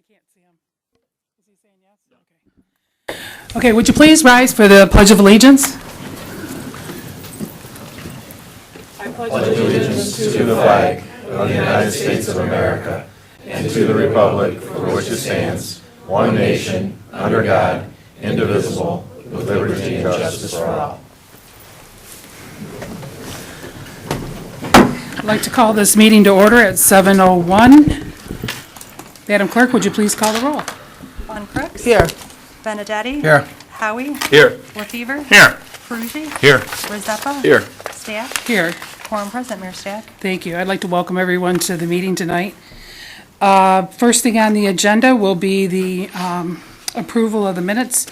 can't see him. Is he saying yes? Okay. Okay, would you please rise for the Pledge of Allegiance? I pledge Allegiance to the flag of the United States of America and to the republic for which it stands, one nation, under God, indivisible, with liberty and justice for all. I'd like to call this meeting to order at 7:01. Madam Clerk, would you please call the roll? Von Crooks? Here. Benedetti? Here. Howie? Here. LaFever? Here. Perugi? Here. Rozeppa? Here. Stack? Here. Quorum present, Mayor Stack. Thank you. I'd like to welcome everyone to the meeting tonight. First thing on the agenda will be the approval of the minutes.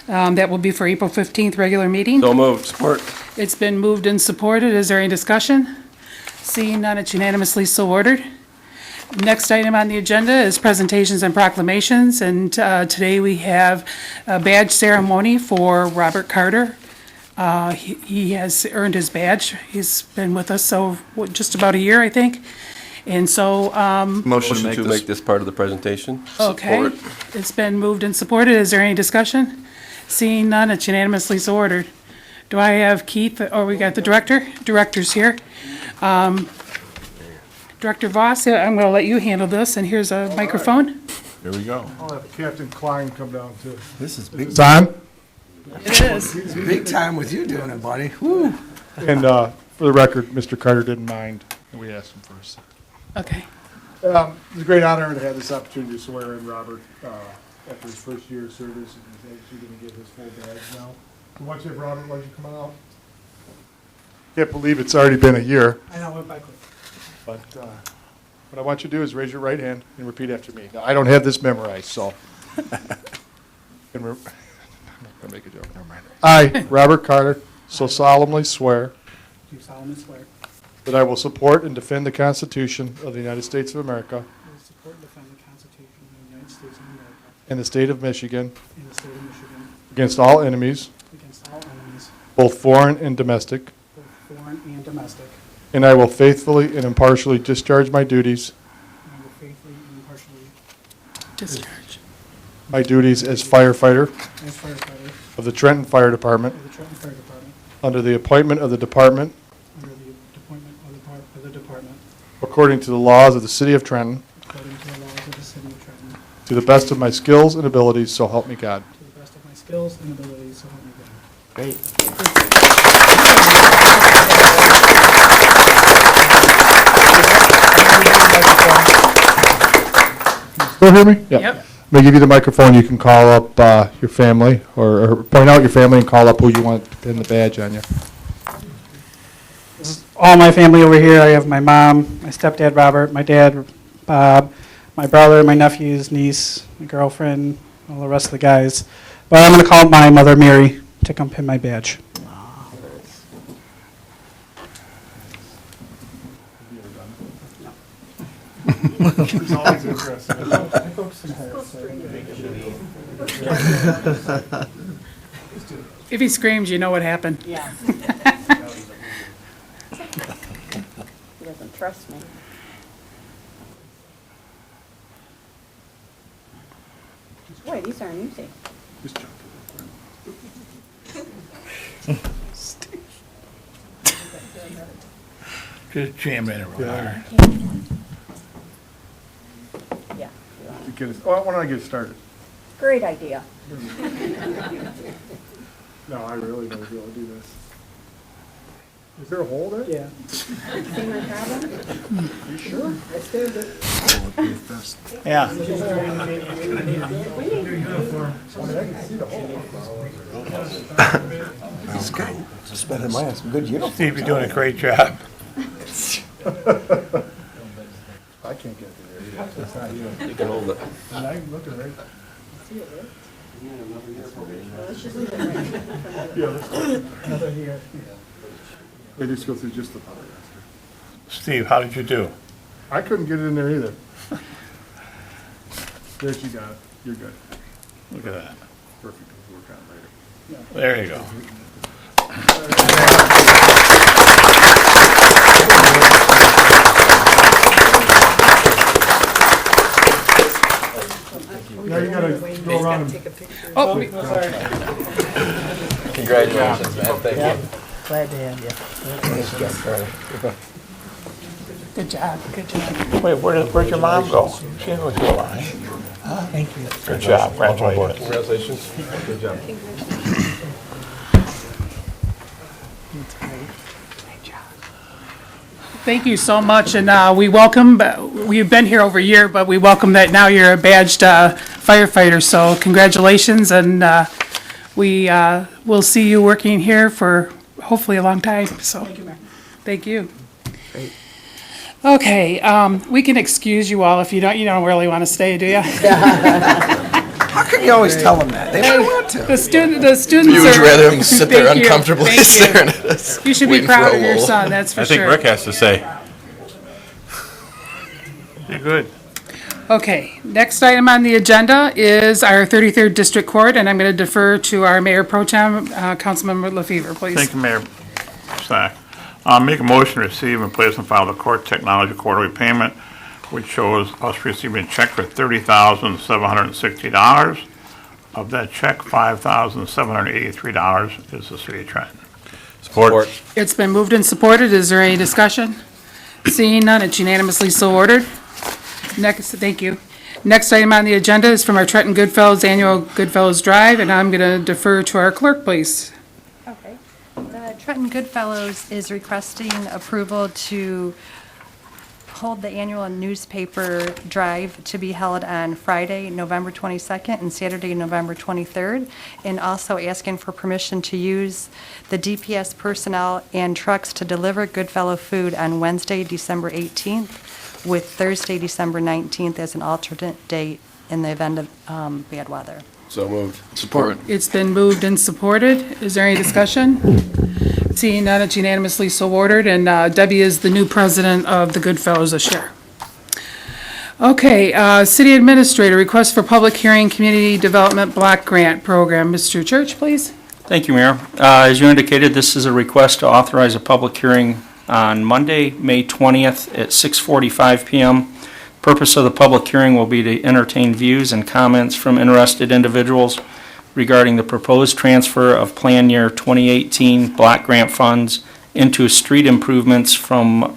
That will be for April 15th regular meeting. So moved. Support. It's been moved and supported. Is there any discussion? Seeing none, it's unanimously so ordered. Next item on the agenda is presentations and proclamations, and today we have a badge ceremony for Robert Carter. He has earned his badge. He's been with us just about a year, I think. And so, Motion to make this part of the presentation. okay, Support. it's been moved and supported. Is there any discussion? Seeing none, it's unanimously so ordered. Do I have Keith, or we got the director? Director's here. Director Voss, I'm going to let you handle this, and here's a microphone. Here we go. I'll have Captain Klein come down too. This is big Time. It is. big time with you doing it, buddy. Woo. And for the record, Mr. Carter didn't mind, and we asked him first. Okay. It's a great honor to have this opportunity to swear in Robert after his first year of service, and he's actually going to get his full badge now. So once you have Robert, why don't you come on out? Can't believe it's already been a year. I know, went by quick. But what I want you to do is raise your right hand and repeat after me. Now, I don't have this memorized, so. I'm not going to make a joke, never mind. I, Robert Carter, so solemnly swear Do solemnly swear. that I will support and defend the Constitution of the United States of America I will support and defend the Constitution of the United States of America and the state of Michigan and the state of Michigan against all enemies, against all enemies, both foreign and domestic, both foreign and domestic, and I will faithfully and impartially discharge my duties and I will faithfully and impartially, Discharge. my duties as firefighter as firefighter of the Trenton Fire Department of the Trenton Fire Department, under the appointment of the department under the appointment of the department, according to the laws of the city of Trenton, according to the laws of the city of Trenton, to the best of my skills and abilities, so help me God. to the best of my skills and abilities, so help me God. Great. Still hear me? Yeah. Yep. Let me give you the microphone. You can call up your family or point out your family and call up who you want to pin the badge on you. This is all my family over here. I have my mom, my stepdad Robert, my dad Bob, my brother, my nephews, niece, my girlfriend, all the rest of the guys. But I'm going to call my mother Mary to come pin my badge. It's always interesting. If he screams, you know what happened. Yeah. He doesn't trust me. Boy, these aren't easy. Just jam in it real hard. Yeah. Why don't I get started? Great idea. No, I really don't be able to do this. Is there a hole there? Yeah. See my problem? You sure? I stand it. Yeah. I mean, I can see the hole. This guy is better than mine. Some good uniform. Steve, you're doing a great job. I can't get there. It's not you. You can hold it. And I'm looking right. Yeah, let's go. Another here. They just go through just the polyester. Steve, how did you do? I couldn't get it in there either. There, you got it. You're good. Look at that. Perfect. We'll work on it later. There you go. around and Oh, Congratulations, man. Thank you. Glad to have you. good job, good job. Wait, where'd your mom go? She didn't go to the line. Thank you. Good job, congratulations. Congratulations. Good job. Thank you so much, and we welcome, we've been here over a year, but we welcome that now you're a badged firefighter, so congratulations, and we will see you working here for hopefully a long time, so. Thank you, Mayor. Thank you. Okay, we can excuse you all if you don't really want to stay, do you? How can you always tell them that? They don't want to. The students You would are- rather them sit there Thank you, uncomfortably thank you. staring at us. You should be waiting for proud a of your lull. son, that's for I sure. think Rick has to say. You're good. Okay, next item on the agenda is our 33rd District Court, and I'm going to defer to our Mayor Pro Tem, Councilmember LaFever, please. Thank you, Mayor Stack. Make a motion to receive and place and file the court technology quarterly payment, which shows us receiving a check for $30,760. Of that check, $5,783 is the city of Trenton. Support. It's been moved and supported. Is there any discussion? Seeing none, it's unanimously so ordered. Next, thank you. Next item on the agenda is from our Trenton Goodfellows Annual Goodfellows Drive, and I'm going to defer to our clerk, please. Okay. The Trenton Goodfellows is requesting approval to hold the annual newspaper drive to be held on Friday, November 22nd, and Saturday, November 23rd, and also asking for permission to use the DPS personnel and trucks to deliver Goodfellow food on Wednesday, December 18th, with Thursday, December 19th as an alternate date in the event of bad weather. So moved. Support. It's been moved and supported. Is there any discussion? Seeing none, it's unanimously so ordered, and Debbie is the new president of the Goodfellows this year. Okay, City Administrator, request for public hearing, Community Development Block Grant Program. Mr. Church, please. Thank you, Mayor. As you indicated, this is a request to authorize a public hearing on Monday, May 20th at 6:45 PM. Purpose of the public hearing will be to entertain views and comments from interested individuals regarding the proposed transfer of Plan Year 2018 block grant funds into street improvements from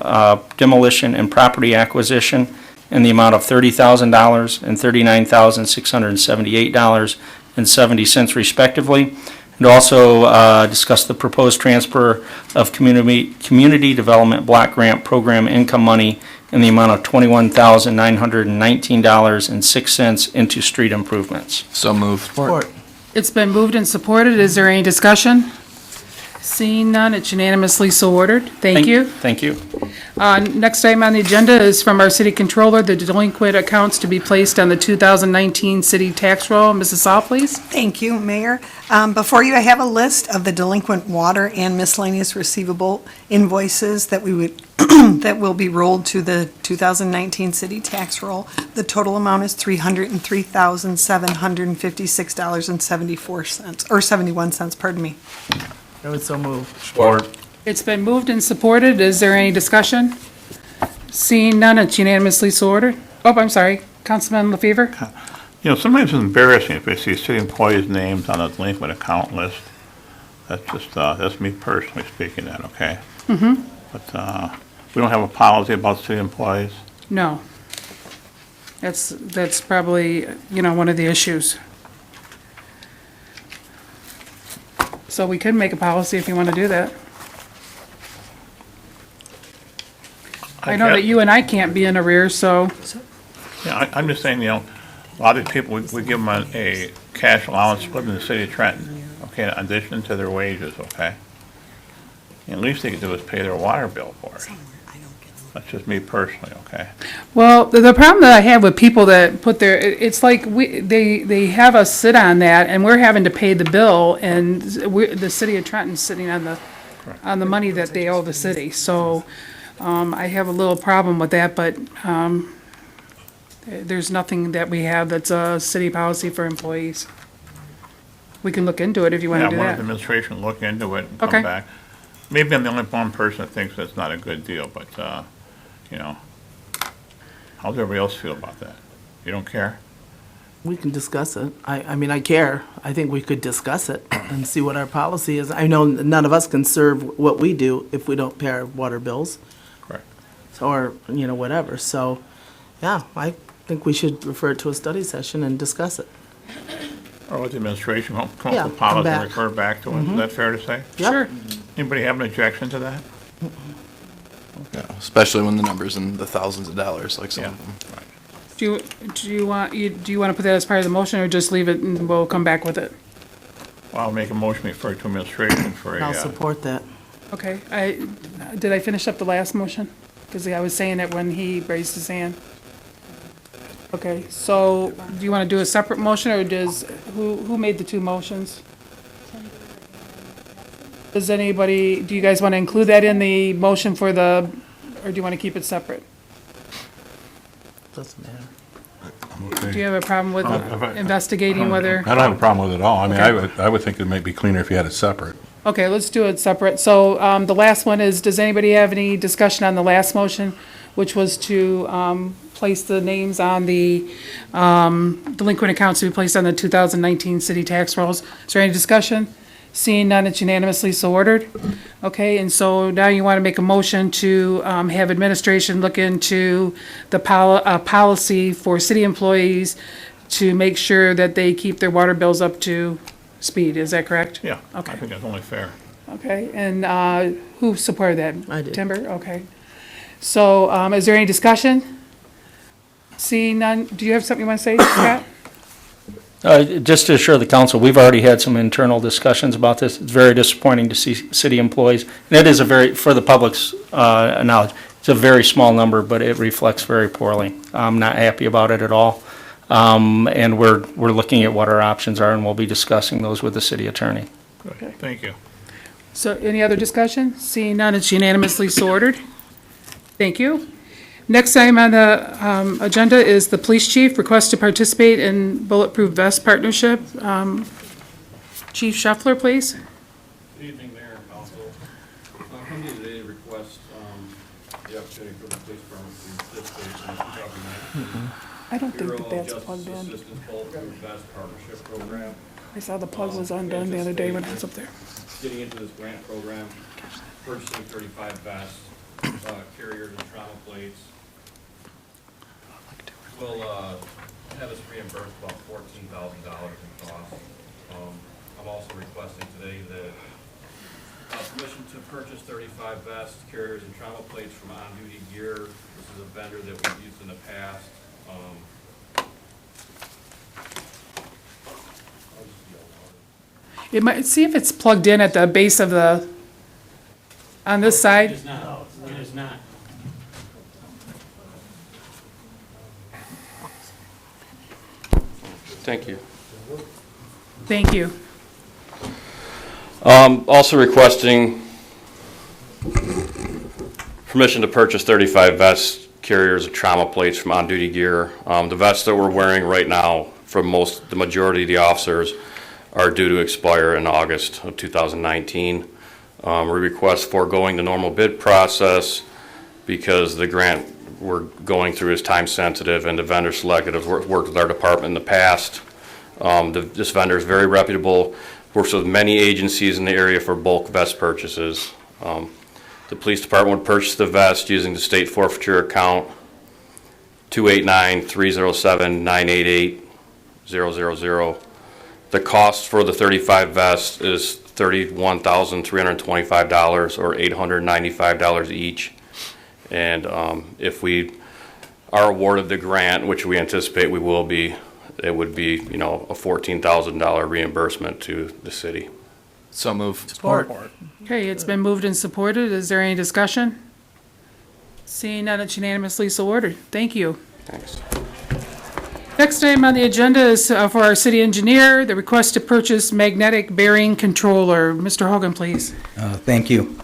demolition and property acquisition in the amount of $30,000 and $39,678.70 respectively, and also discuss the proposed transfer of community development block grant program income money in the amount of $21,919.06 into street improvements. So moved. Support. It's been moved and supported. Is there any discussion? Seeing none, it's unanimously so ordered. Thank you. Thank you. Next item on the agenda is from our city controller, the delinquent accounts to be placed on the 2019 city tax roll. Mrs. Saul, please. Thank you, Mayor. Before you, I have a list of the delinquent water and miscellaneous receivable invoices that we would, that will be rolled to the 2019 city tax roll. The total amount is $303,756.74, or 71 cents, pardon me. I would so move. Support. It's been moved and supported. Is there any discussion? Seeing none, it's unanimously so ordered. Oh, I'm sorry. Councilman LaFever? You know, sometimes it's embarrassing if I see city employees' names on a delinquent account list. That's just, that's me personally speaking that, okay? Mm-hmm. But, we don't have a policy about city employees. No. That's probably, one of the issues. So we could make a policy if you want to do that. I know that you and I can't be in arrears, so, Yeah, I'm just saying, a lot of these people, we give them a cash allowance living in the city of Trenton, okay, in addition to their wages, okay? And at least they can do is pay their water bill for it. That's just me personally, okay? well, the problem that I have with people that put it's like they have us sit on that, and we're having to pay the bill, and the city of Trenton's sitting on the money that they owe the city, so, I have a little problem with that, but, there's nothing that we have that's a city policy for employees. We can look into it if you want to do Yeah, I want the that. administration to look into it and Okay. come back. Maybe I'm the only one person that thinks that's not a good deal, but, how does everybody else feel about that? You don't care? We can discuss it. I mean, I care. I think we could discuss it and see what our policy is. I know none of us can serve what we do if we don't pay our water bills. Correct. Or, whatever. So, yeah, I think we should refer it to a study session and discuss it. Or let the administration come Yeah, up with policy come and back. refer back to us. Is that fair to say? Yep. Sure. Anybody have an objection to that? Yeah, especially when the number's in the thousands of dollars, like some Yeah. of them. Do you want to put that as part of the motion, or just leave it and we'll come back with it? Well, I'll make a motion refer to administration for I'll a, support that. Okay, did I finish up the last motion? Because I was saying it when he raised his hand. Okay, so do you want to do a separate motion, or who made the two motions? Do you guys want to include that in the motion or do you want to keep it separate? Doesn't matter. Do you have a problem with investigating whether? I don't have a problem with it at all. I mean, Okay. I would think it may be cleaner if you had it separate. Okay, let's do it separate. So the last one is, does anybody have any discussion on the last motion, which was to place the names on the delinquent accounts to be placed on the 2019 city tax rolls? Is there any discussion? Seeing none, it's unanimously so ordered. Okay, and so now you want to make a motion to have administration look into the policy for city employees to make sure that they keep their water bills up to speed. Is that correct? yeah, I Okay. think that's only fair. Okay, and who supported that? I did. Timber, okay. So is there any discussion? Seeing none, do you have something you want to say, Scott? Just to assure the council, we've already had some internal discussions about this. It's very disappointing to see city employees. And it is for the public's knowledge, it's a very small number, but it reflects very poorly. I'm not happy about it at all. And we're looking at what our options are, and we'll be discussing those with the city attorney. Good, thank you. So any other discussion? Seeing none, it's unanimously so ordered. Thank you. Next item on the agenda is the police chief request to participate in Bulletproof Vest Partnership. Chief Scheffler, please. Good evening, Mayor and Council. I'm coming to today to request the opportunity for the police department to participate in the 2019 I don't think Bureau that of that's Justice plugged in. Assistance Bulletproof Vest Partnership Program. I saw the plug was undone the other day when I was up there. Getting into this grant program, purchasing 35 vests, carriers and trauma plates. Will have us reimbursed about $14,000 in cost. I'm also requesting today that permission to purchase 35 vests, carriers, and trauma plates from On-Duty Gear. This is a vendor that we've used in the past. It might, see if it's plugged in at the base of on this side. It is not. It is not. Thank you. Thank you. Also requesting permission to purchase 35 vests, carriers, and trauma plates from On Duty Gear. The vests that we're wearing right now, for the majority of the officers, are due to expire in August of 2019. We request foregoing the normal bid process because the grant we're going through is time sensitive, and the vendor selected has worked with our department in the past. This vendor is very reputable, works with many agencies in the area for bulk vest purchases. The police department would purchase the vest using the state forfeiture account 289-307-988-000. The cost for the 35 vests is $31,325 or $895 each. And if we are awarded the grant, which we anticipate we will be, it would be, a $14,000 reimbursement to the city. So move. Support. Okay, it's been moved and supported. Is there any discussion? Seeing none, it's unanimously so ordered. Thank you. Thanks. Next item on the agenda is for our city engineer, the request to purchase magnetic bearing controller. Mr. Hogan, please. Thank you.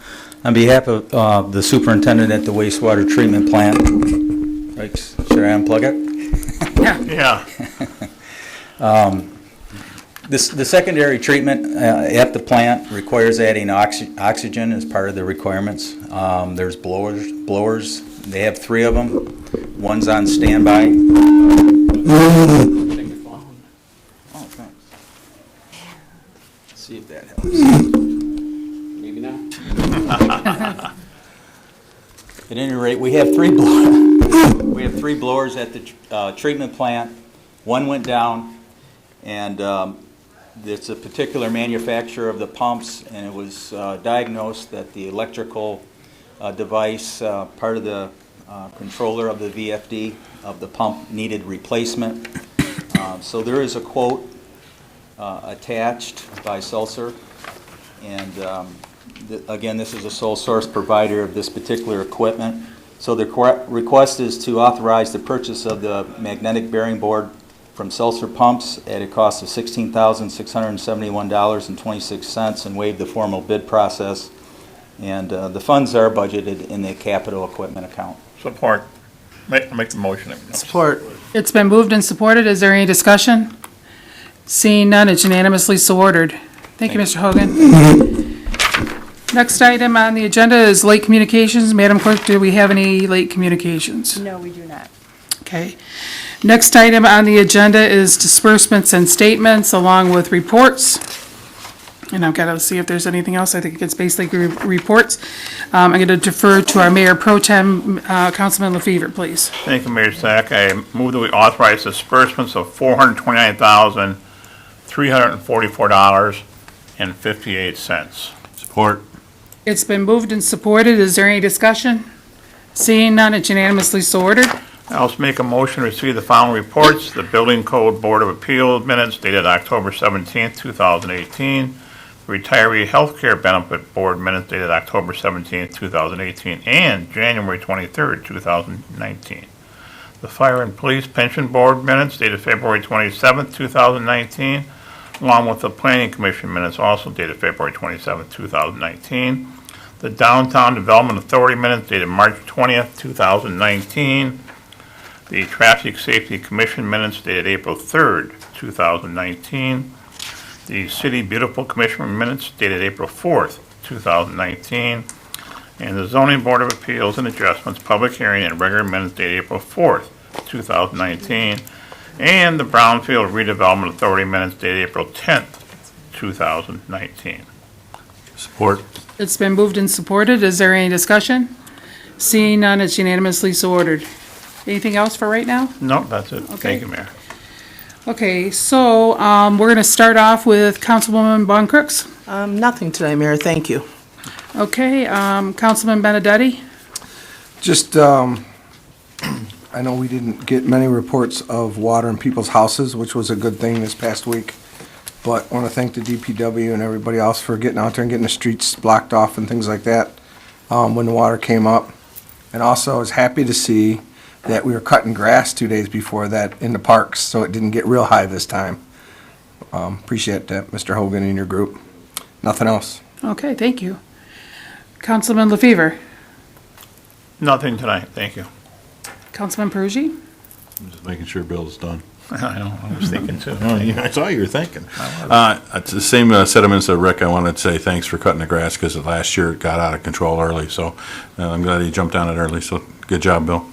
On behalf of the superintendent at the wastewater treatment plant, right, should I unplug it? Yeah. The secondary treatment at the plant requires adding oxygen as part of the requirements. There's blowers. They have 3 of them. One's on standby. At any rate, we have three blowers at the treatment plant. One went down, and it's a particular manufacturer of the pumps, and it was diagnosed that the electrical device, part of the controller of the VFD of the pump, needed replacement. So there is a quote attached by Sulzer, and again, this is a sole source provider of this particular equipment. So the request is to authorize the purchase of the magnetic bearing board from Sulzer Pumps at a cost of $16,671.26 and waive the formal bid process. And the funds are budgeted in the capital equipment account. Support. Make the motion. Support. It's been moved and supported. Is there any discussion? Seeing none, it's unanimously so ordered. Thank you, Mr. Hogan. Next item on the agenda is late communications. Madam Clerk, do we have any late communications? No, we do not. Okay. Next item on the agenda is disbursements and statements along with reports. And I've got to see if there's anything else. I think it's basically reports. I'm going to defer to our Mayor Pro Tem, Councilman LaFever, please. Thank you, Mayor Sack. I move that we authorize disbursements of $429,344.58. Support. It's been moved and supported. Is there any discussion? Seeing none, it's unanimously so ordered. I also make a motion to receive the following reports: the Building Code Board of Appeals minutes dated October 17th, 2018, the Retiree Healthcare Benefit Board minutes dated October 17th, 2018, and January 23rd, 2019. The Fire and Police Pension Board minutes dated February 27th, 2019, along with the Planning Commission minutes also dated February 27th, 2019. The Downtown Development Authority minutes dated March 20th, 2019. The Traffic Safety Commission minutes dated April 3rd, 2019. The City Beautiful Commission minutes dated April 4th, 2019. And the Zoning Board of Appeals and Adjustments Public Hearing and Regular minutes dated April 4th, 2019. And the Brownfield Redevelopment Authority minutes dated April 10th, 2019. Support. It's been moved and supported. Is there any discussion? Seeing none, it's unanimously so ordered. Anything else for right now? No, that's it. Okay. Thank you, Mayor. Okay, so we're going to start off with Councilwoman Von Crooks. Nothing today, Mayor, thank you. Okay, Councilman Benedetti. Just, I know we didn't get many reports of water in people's houses, which was a good thing this past week. But I want to thank the DPW and everybody else for getting out there and getting the streets blocked off and things like that when the water came up. And also, I was happy to see that we were cutting grass 2 days before that in the parks, so it didn't get real high this time. Appreciate that, Mr. Hogan and your group. Nothing else. Okay, thank you. Councilman LaFever. Nothing tonight. Thank you. Councilman Peruggi. I'm just making sure Bill's done. I know. I was thinking too. Oh, yeah, I saw you were thinking. It's the same sentiments that Rick. I wanted to say thanks for cutting the grass because last year it got out of control early. So I'm glad you jumped on it early. So good job, Bill.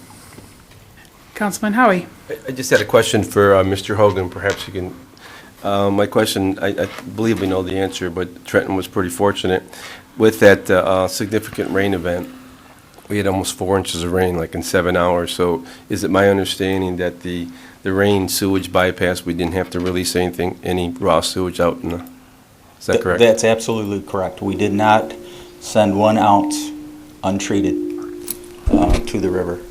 Councilman Howie. I just had a question for Mr. Hogan. Perhaps you can. My question, I believe we know the answer, but Trenton was pretty fortunate with that significant rain event. We had almost 4 inches of rain, like in 7 hours. So is it my understanding that the rain sewage bypass, we didn't have to release any raw sewage out in the, is that correct? That's absolutely correct. We did not send 1 ounce untreated to the river.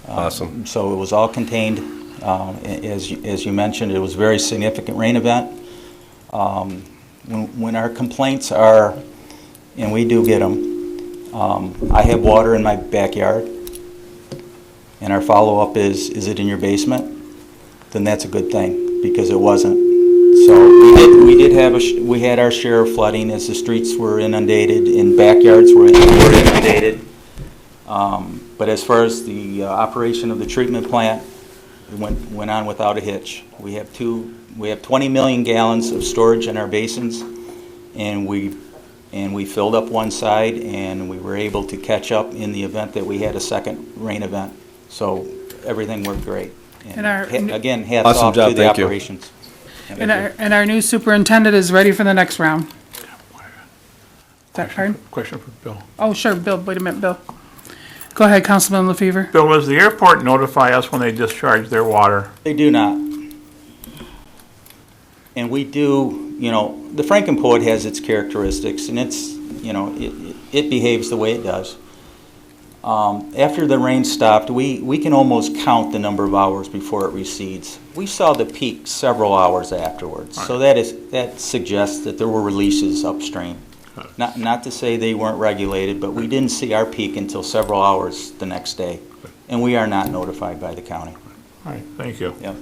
Awesome. So it was all contained. As you mentioned, it was a very significant rain event. When our complaints are, and we do get them, I have water in my backyard, and our follow-up is it in your basement? Then that's a good thing, because it wasn't. So we had our share of flooding as the streets were inundated and backyards were inundated. But as far as the operation of the treatment plant, it went on without a hitch. We have 20 million gallons of storage in our basins, and we filled up one side, and we were able to catch up in the event that we had a second rain event. So everything worked great. And again, hats awesome off job, to the thank you. operations. And our new superintendent is ready for the next round. Is that fine? Question for Bill. Oh, sure, Bill, wait a minute, Bill. Go ahead, Councilman LaFever. Bill, does the airport notify us when they discharge their water? They do not. And we do, the Frankenpoet has its characteristics, and it's, it behaves the way it does. After the rain stopped, we can almost count the number of hours before it recedes. We saw the peak several hours afterwards, so that suggests that there were releases upstream. Not to say they weren't regulated, but we didn't see our peak until several hours the next day, and we are not notified by the county. All right, thank you. Yep.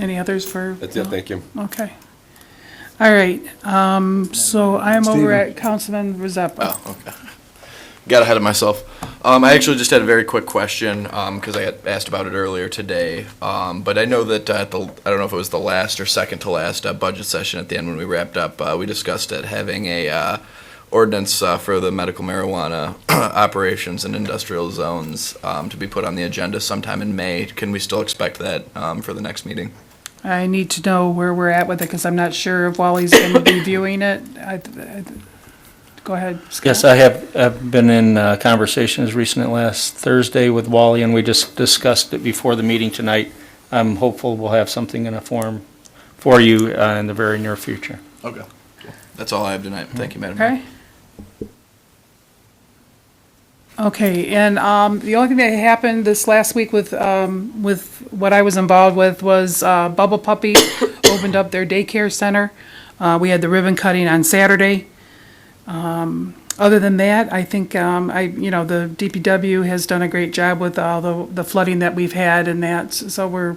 Any others for? That's it, thank you. Okay. All right, so I'm over Steven. at Councilman Rezeppa. Oh, okay. Got ahead of myself. I actually just had a very quick question because I had asked about it earlier today. But I know that I don't know if it was the last or second to last budget session at the end when we wrapped up, we discussed it having a ordinance for the medical marijuana operations in industrial zones to be put on the agenda sometime in May. Can we still expect that for the next meeting? I need to know where we're at with it, because I'm not sure if Wally's been reviewing it. Go ahead, Scott. Yes, I have I've been in conversations recently last Thursday with Wally, and we just discussed it before the meeting tonight. I'm hopeful we'll have something in a form for you in the very near future. Okay. Cool. That's all I have tonight. Thank you, Madam Mayor. Okay. Okay, and the only thing that happened this last week with what I was involved with was Bubble Puppy opened up their daycare center. We had the ribbon cutting on Saturday. Other than that, I think, the DPW has done a great job with all the flooding that we've had and that, so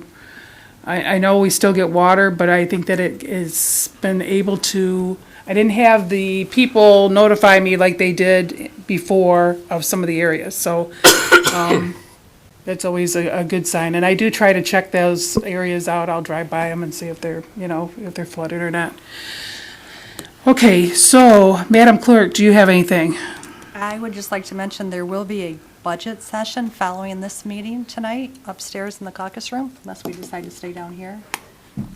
I know we still get water, but I think that it has been able to, I didn't have the people notify me like they did before of some of the areas, so, that's always a good sign, and I do try to check those areas out. I'll drive by them and see if they're, if they're flooded or not. Okay, so, Madam Clerk, do you have anything? I would just like to mention there will be a budget session following this meeting tonight upstairs in the caucus room, unless we decide to stay down here.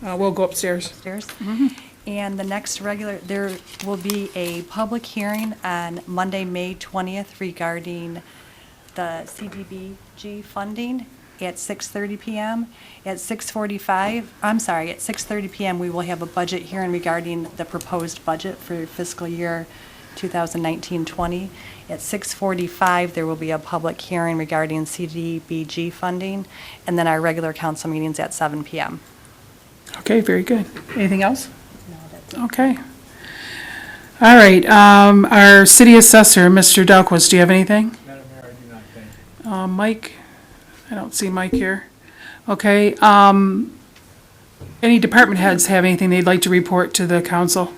We'll go upstairs. Upstairs. And the next there will be a public hearing on Monday, May 20th regarding the CDBG funding at 6:30 p.m. At 6:30 p.m. we will have a budget hearing regarding the proposed budget for fiscal year 2019-20. At 6:45 there will be a public hearing regarding CDBG funding, and then our regular council meetings at 7 p.m. Okay, very good. Anything else? No, that's it. Okay. All right, our city assessor, Mr. Dalquist, do you have anything? Madam Mayor, I do not, thank you. Mike? I don't see Mike here. Okay, any department heads have anything they'd like to report to the council?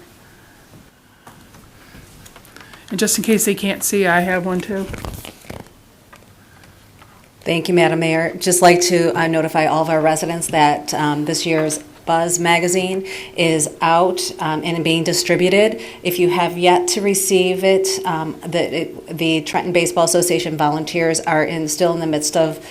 And just in case they can't see, I have one too. Thank you, Madam Mayor. Just like to notify all of our residents that this year's Buzz magazine is out and being distributed. If you have yet to receive it, the Trenton Baseball Association volunteers are still in the midst of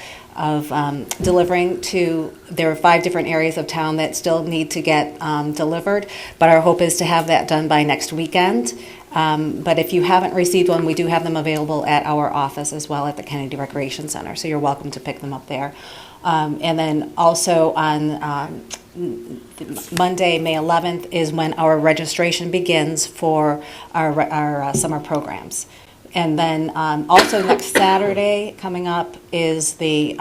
delivering to, there are 5 different areas of town that still need to get delivered, but our hope is to have that done by next weekend. But if you haven't received one, we do have them available at our office as well at the Kennedy Recreation Center, so you're welcome to pick them up there. And then also on Monday, May 11th, is when our registration begins for our summer programs. And then also next Saturday coming up is the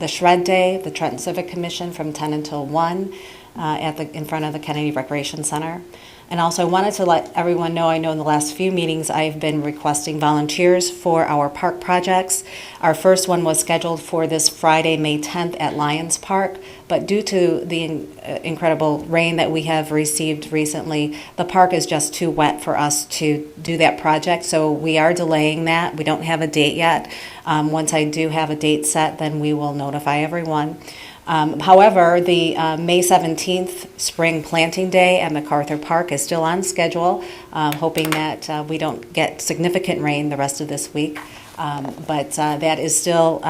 Shred Day, the Trenton Civic Commission from 10 until 1 in front of the Kennedy Recreation Center. And also I wanted to let everyone know, I know in the last few meetings I've been requesting volunteers for our park projects. Our first one was scheduled for this Friday, May 10th at Lions Park, but due to the incredible rain that we have received recently, the park is just too wet for us to do that project, so we are delaying that. We don't have a date yet. Once I do have a date set, then we will notify everyone. However, the May 17th Spring Planting Day at MacArthur Park is still on schedule, hoping that we don't get significant rain the rest of this week. But that is still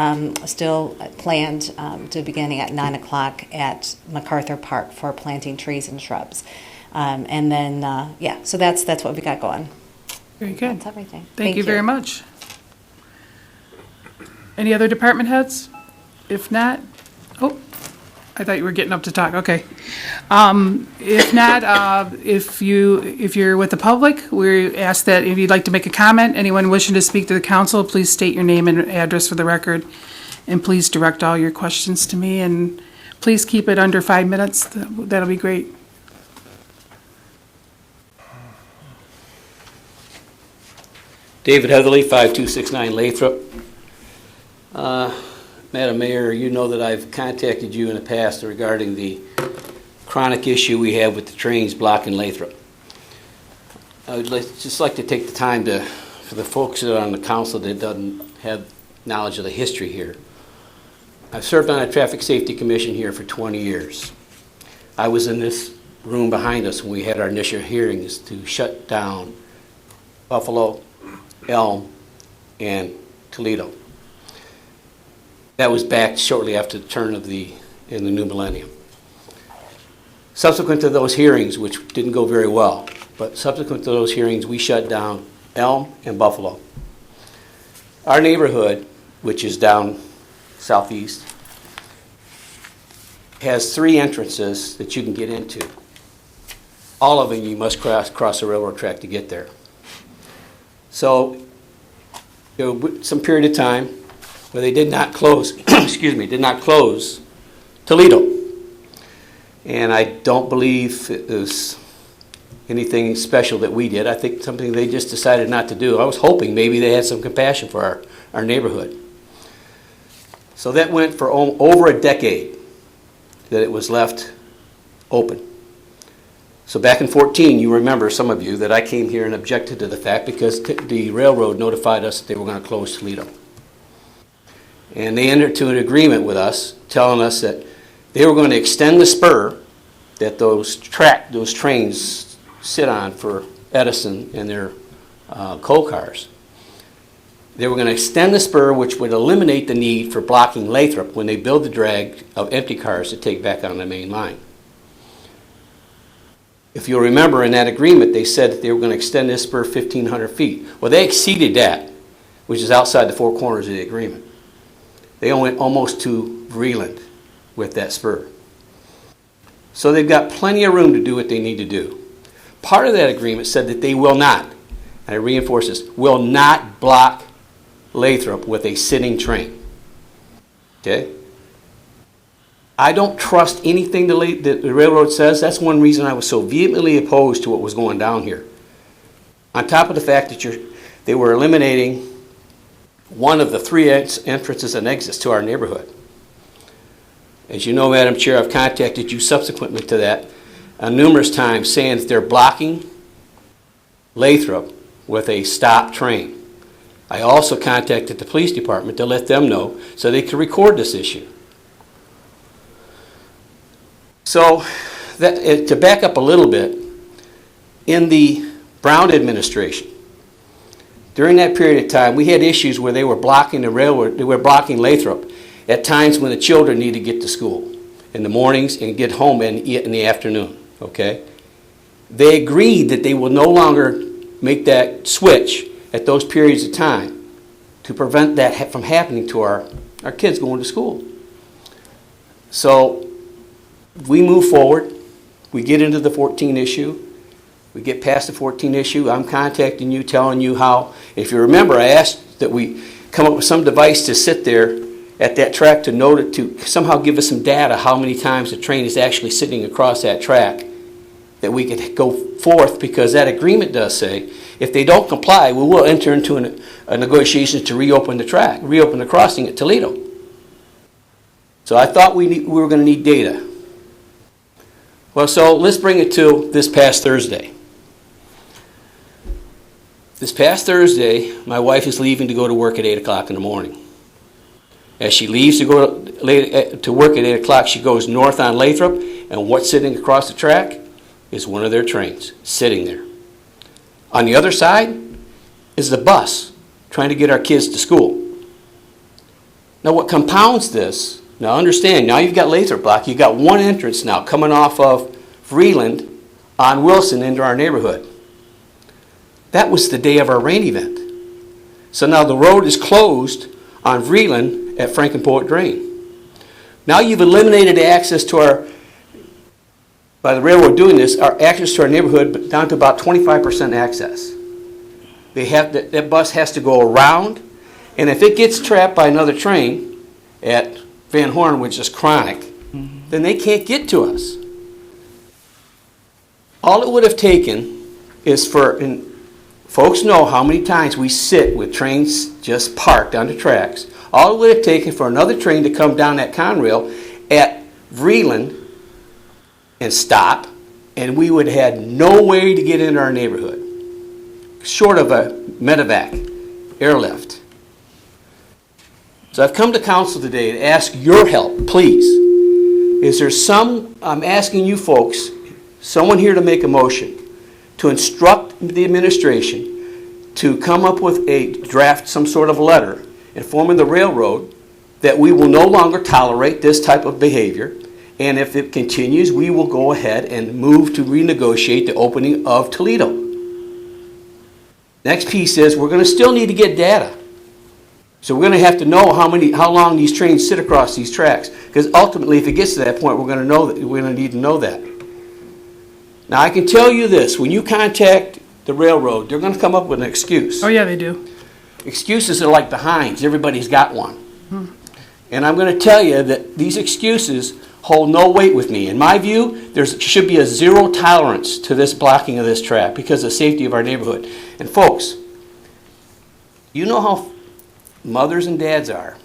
planned to beginning at 9 o'clock at MacArthur Park for planting trees and shrubs. And then, so that's what we got going. Very good. That's everything. Thank you very much. Any other department heads? If not, oh, I thought you were getting up to talk, okay. If not, if you're with the public, we ask that if you'd like to make a comment, anyone wishing to speak to the council, please state your name and address for the record. And please direct all your questions to me, and please keep it under 5 minutes. That'll be great. David Heatherly, 5269 Lathrop. Madam Mayor, you know that I've contacted you in the past regarding the chronic issue we have with the trains blocking Lathrop. I would just like to take the time for the folks that are on the council that doesn't have knowledge of the history here. I've served on a traffic safety commission here for 20 years. I was in this room behind us when we had our initial hearings to shut down Buffalo, Elm, and Toledo. That was back shortly after the turn of in the new millennium. Subsequent to those hearings, which didn't go very well, but subsequent to those hearings, we shut down Elm and Buffalo. Our neighborhood, which is down southeast, has 3 entrances that you can get into. All of them you must cross a railroad track to get there. So, some period of time where they did not close, did not close Toledo. And I don't believe it was anything special that we did. I think something they just decided not to do. I was hoping maybe they had some compassion for our neighborhood. So that went for over a decade that it was left open. So back in 2014, you remember, some of you, that I came here and objected to the fact because the railroad notified us that they were going to close Toledo. And they entered into an agreement with us telling us that they were going to extend the spur that those trains sit on for Edison and their coal cars. They were going to extend the spur, which would eliminate the need for blocking Lathrop when they build the drag of empty cars to take back on the main line. If you'll remember, in that agreement, they said that they were going to extend this spur 1,500 feet. Well, they exceeded that, which is outside the 4 corners of the agreement. They went almost to Vreeland with that spur. So they've got plenty of room to do what they need to do. Part of that agreement said that they will not, and I reinforce this, will not block Lathrop with a sitting train. Okay? I don't trust anything that the railroad says. That's one reason I was so vehemently opposed to what was going down here. On top of the fact that they were eliminating one of the 3 entrances and exits to our neighborhood. As you know, Madam Chair, I've contacted you subsequently to that numerous times saying that they're blocking Lathrop with a stopped train. I also contacted the police department to let them know so they could record this issue. So, to back up a little bit, in the Brown administration, during that period of time, we had issues where they were blocking the railroad, they were blocking Lathrop at times when the children need to get to school in the mornings and get home in the afternoon, okay? They agreed that they will no longer make that switch at those periods of time to prevent that from happening to our kids going to school. So we move forward. We get into the 14 issue. We get past the 14 issue. I'm contacting you, telling you how, if you remember, I asked that we come up with some device to sit there at that track to note it, to somehow give us some data how many times the train is actually sitting across that track, that we could go forth, because that agreement does say if they don't comply, we will enter into a negotiation to reopen the track, reopen the crossing at Toledo. So I thought we were going to need data. Well, so let's bring it to this past Thursday. This past Thursday, my wife is leaving to go to work at 8 o'clock in the morning. As she leaves to go to work at 8 o'clock, she goes north on Lathrop, and what's sitting across the track is one of their trains sitting there. On the other side is the bus trying to get our kids to school. Now what compounds this, now understand, now you've got Lathrop block, you've got one entrance now coming off of Vreeland on Wilson into our neighborhood. That was the day of our rain event. So now the road is closed on Vreeland at Frankenpoet Drain. Now you've eliminated access to our, by the railroad doing this, our access to our neighborhood but down to about 25% access. They have, that bus has to go around, and if it gets trapped by another train at Van Horn, which is chronic, then they can't get to us. All it would have taken is for, and folks know how many times we sit with trains just parked on the tracks. All it would have taken for another train to come down that Conrail at Vreeland and stop, and we would have had no way to get into our neighborhood, short of a medevac airlift. So I've come to council today to ask your help, please. Is there some, I'm asking you folks, someone here to make a motion to instruct the administration to come up with a draft, some sort of letter informing the railroad that we will no longer tolerate this type of behavior, and if it continues, we will go ahead and move to renegotiate the opening of Toledo. Next piece is we're going to still need to get data. So we're going to have to know how long these trains sit across these tracks, because ultimately, if it gets to that point, we're going to know that we're going to need to know that. Now, I can tell you this: when you contact the railroad, they're going to come up with an excuse. Oh, yeah, they do. Excuses are like the Heinz. Everybody's got one. And I'm going to tell you that these excuses hold no weight with me. In my view, there should be a zero tolerance to this blocking of this track because of the safety of our neighborhood. And folks, you know how mothers and dads are.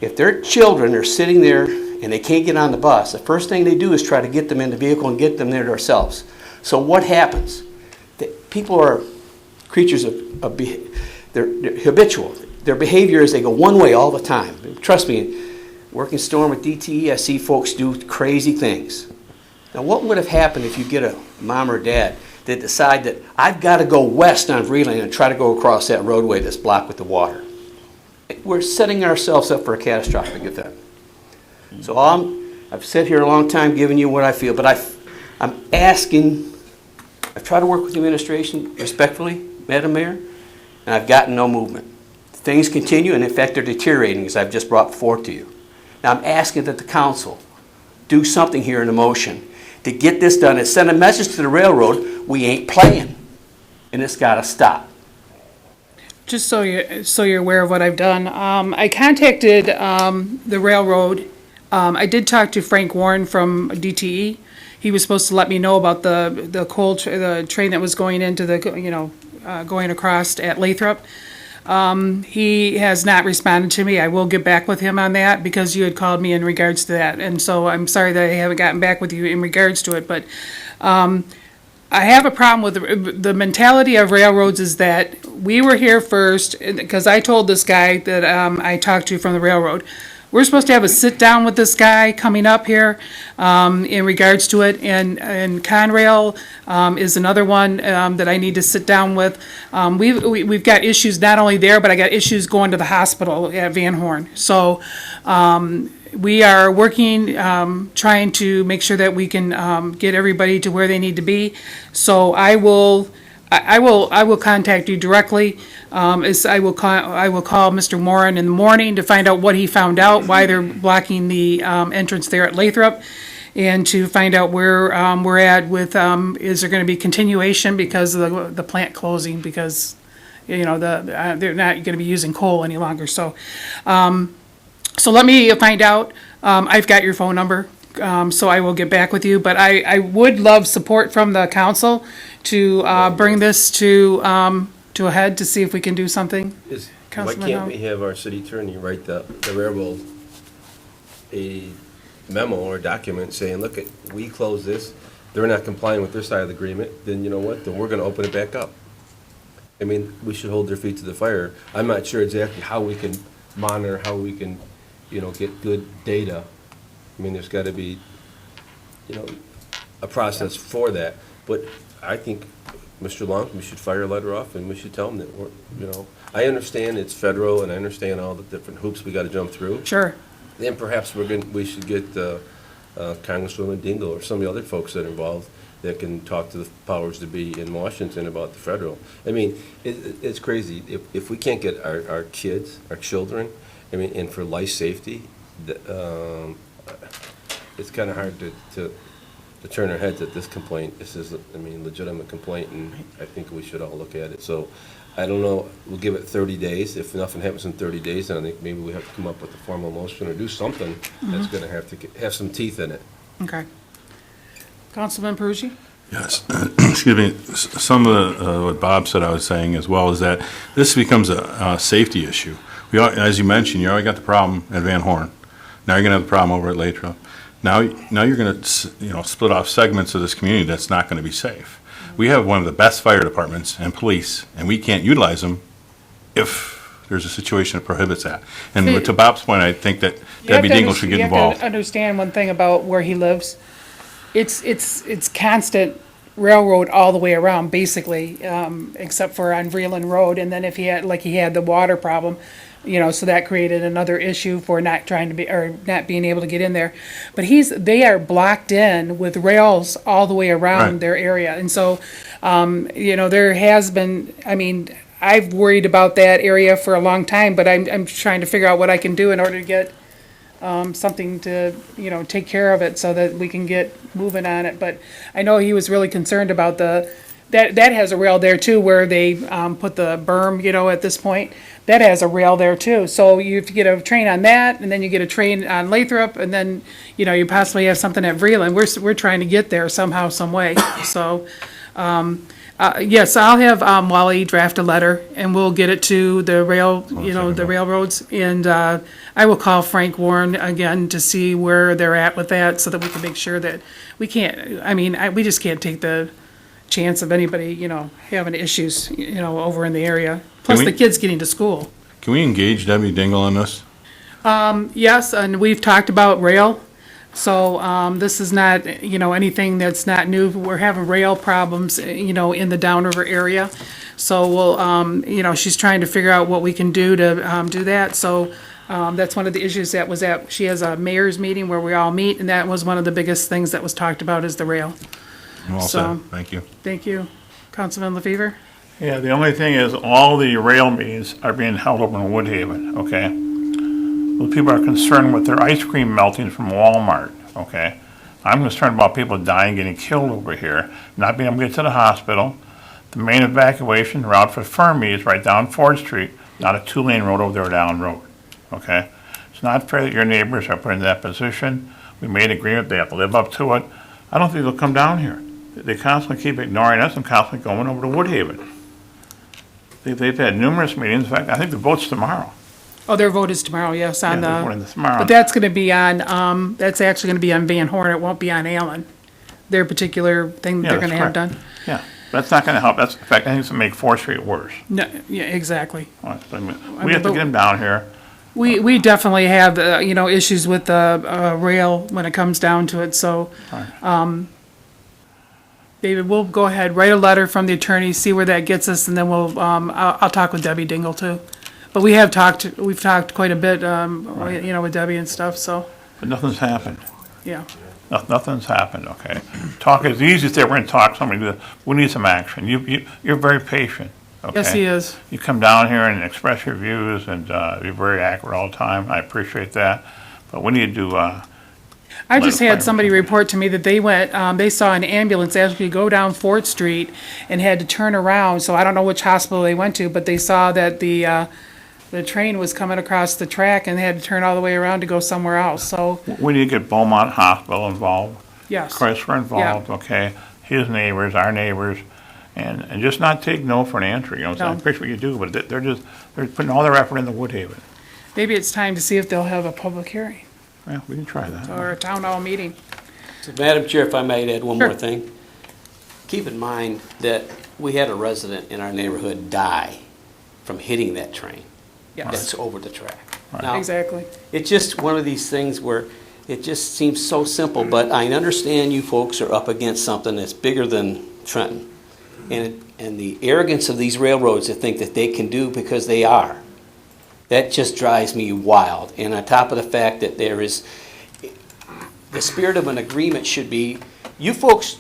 If their children are sitting there and they can't get on the bus, the first thing they do is try to get them in the vehicle and get them there themselves. So what happens? People are creatures of they're habitual. Their behavior is they go one way all the time. Trust me, working storm with DTE, I see folks do crazy things. Now, what would have happened if you get a mom or dad that decide that I've got to go west on Vreeland and try to go across that roadway that's blocked with the water? We're setting ourselves up for a catastrophic event. So I've sat here a long time giving you what I feel, but I'm asking, I've tried to work with the administration respectfully, Madam Mayor, and I've gotten no movement. Things continue, and in fact, they're deteriorating, as I've just brought forth to you. Now, I'm asking that the council do something here in the motion to get this done and send a message to the railroad, we ain't playing, and it's got to stop. Just so you're aware of what I've done, I contacted the railroad. I did talk to Frank Warren from DTE. He was supposed to let me know about the train that was going into going across at Lathrop. He has not responded to me. I will get back with him on that because you had called me in regards to that, and so I'm sorry that I haven't gotten back with you in regards to it. But I have a problem with the mentality of railroads is that we were here first, because I told this guy that I talked to from the railroad, we're supposed to have a sit-down with this guy coming up here in regards to it, and Conrail is another one that I need to sit down with. We've got issues not only there, but I got issues going to the hospital at Van Horn. So we are working, trying to make sure that we can get everybody to where they need to be. So I will contact you directly. I will call Mr. Moran in the morning to find out what he found out, why they're blocking the entrance there at Lathrop, and to find out where we're at with is there going to be continuation because of the plant closing, because they're not going to be using coal any longer. So let me find out. I've got your phone number. So I will get back with you, but I would love support from the council to bring this to a head to see if we can do something. Why can't we have our city attorney write the railroad a memo or document saying, look, we close this, they're not complying with their side of the agreement, then you know what, then we're going to open it back up. I mean, we should hold their feet to the fire. I'm not sure exactly how we can monitor, how we can, get good data. I mean, there's got to be, a process for that. But I think, Mr. Long, we should fire a letter off and we should tell them that we're, I understand it's federal and I understand all the different hoops we got to jump through. Sure. Then perhaps we should get Congresswoman Dingell or some of the other folks that are involved that can talk to the powers to be in Washington about the federal. I mean, it's crazy. If we can't get our kids, our children, I mean, and for life safety, it's kind of hard to turn our heads at this complaint. This is, I mean, legitimate complaint, and I think we should all look at it. So, I don't know, we'll give it 30 days. If nothing happens in 30 days, then I think maybe we have to come up with a formal motion or do something that's going to have some teeth in it. Okay. Councilman Peruggi? Yes, excuse me, some of what Bob said I was saying as well is that this becomes a safety issue. As you mentioned, you already got the problem at Van Horn. Now you're going to have the problem over at Lathrop. Now you're going to, split off segments of this community that's not going to be safe. We have one of the best fire departments and police, and we can't utilize them if there's a situation that prohibits that. And to Bob's point, I think that Debbie Dingle should get You have involved. to understand one thing about where he lives. It's constant railroad all the way around, basically, except for on Vreeland Road. And then if he had the water problem, so that created another issue for not being able to get in there. But they are blocked in with rails all the way around Right. their area. And so, there has been, I mean, I've worried about that area for a long time, but I'm trying to figure out what I can do in order to get something to, take care of it so that we can get moving on it. But I know he was really concerned about that has a rail there too, where they put the berm, at this point. That has a rail there too. So you have to get a train on that, and then you get a train on Lathrop, and then, you possibly have something at Vreeland. We're trying to get there somehow, some way. So, yes, I'll have Wally draft a letter, and we'll get it to the the railroads. And I will call Frank Warren again to see where they're at with that, so that we can make sure that we can't, we just can't take the chance of anybody, having issues, over in the area. Plus the kids getting to school. Can we engage Debbie Dingle on this? Yes, and we've talked about rail. So this is not, anything that's not new. We're having rail problems, in the Downriver area. So we'll, she's trying to figure out what we can do to do that. So that's one of the issues that was she has a mayor's meeting where we all meet, and that was one of the biggest things that was talked about is the rail. Well said. Thank you. Thank you. Councilman LaFever? Yeah, the only thing is, all the rail meetings are being held over in Woodhaven, okay? Well, people are concerned with their ice cream melting from Walmart, okay? I'm concerned about people dying, getting killed over here, not being able to get to the hospital. The main evacuation route for Fermi is right down Ford Street, not a two-lane road over there down road, okay? It's not fair that your neighbors are put in that position. We made an agreement, they have to live up to it. I don't think they'll come down here. They constantly keep ignoring us and constantly going over to Woodhaven. They've had numerous meetings. In fact, I think the vote's tomorrow. Oh, their vote is tomorrow, yes, on they're voting tomorrow. but that's gonna be on, that's actually gonna be on Van Horn. It won't be on Allen. Their particular thing that Yeah, they're that's gonna have correct. done. Yeah, that's not gonna help. In fact, I think it's gonna make 4th Street worse. No, yeah, exactly. We have to get them down here. We definitely have, issues with the rail when it comes down to it, so, David, we'll go ahead, write a letter from the attorney, see where that gets us, and then I'll talk with Debbie Dingle too. But we've talked quite a bit, with Debbie and stuff, so, But nothing's happened. yeah. Nothing's happened, okay? Talk is easy to say we're gonna talk to somebody. We need some action. You're very patient, okay? Yes, he is. You come down here and express your views and you're very accurate all the time. I appreciate that. But we need to, I just had somebody report to me that they saw an ambulance actually go down 4th Street and had to turn around, so I don't know which hospital they went to, but they saw that the train was coming across the track and they had to turn all the way around to go somewhere else, so, we need to get Beaumont Hospital involved. yes. Chrysler involved, okay? His neighbors, our neighbors, and just not take no for an answer, So I No. appreciate what you do, but they're putting all their effort into Woodhaven. Maybe it's time to see if they'll have a public hearing Yeah, we can try that. or a town hall meeting. So, Madam Chair, if I might add one Sure. more thing. Keep in mind that we had a resident in our neighborhood die from hitting that train. Yes, That's over the track. Now, exactly. it's just one of these things where it just seems so simple, but I understand you folks are up against something that's bigger than Trenton. And the arrogance of these railroads to think that they can do because they are. That just drives me wild. And on top of the fact that the spirit of an agreement should be, you folks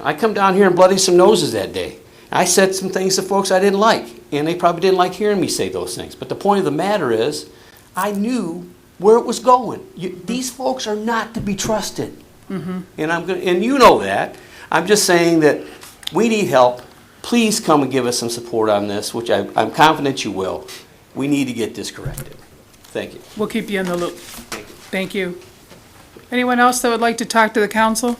I come down here and bloody some noses that day. I said some things to folks I didn't like, and they probably didn't like hearing me say those things. But the point of the matter is, I knew where it was going. These folks are not to be trusted. And you know that. I'm just saying that we need help. Please come and give us some support on this, which I'm confident you will. We need to get this corrected. Thank you. We'll keep you in the loop. Thank you. Anyone else that would like to talk to the council?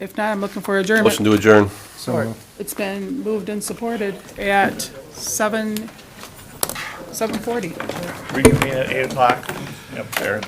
If not, I'm looking for adjournment. Motion to adjourn. So, It's been moved and supported at 7:40. Reconvene at 8 o'clock upstairs.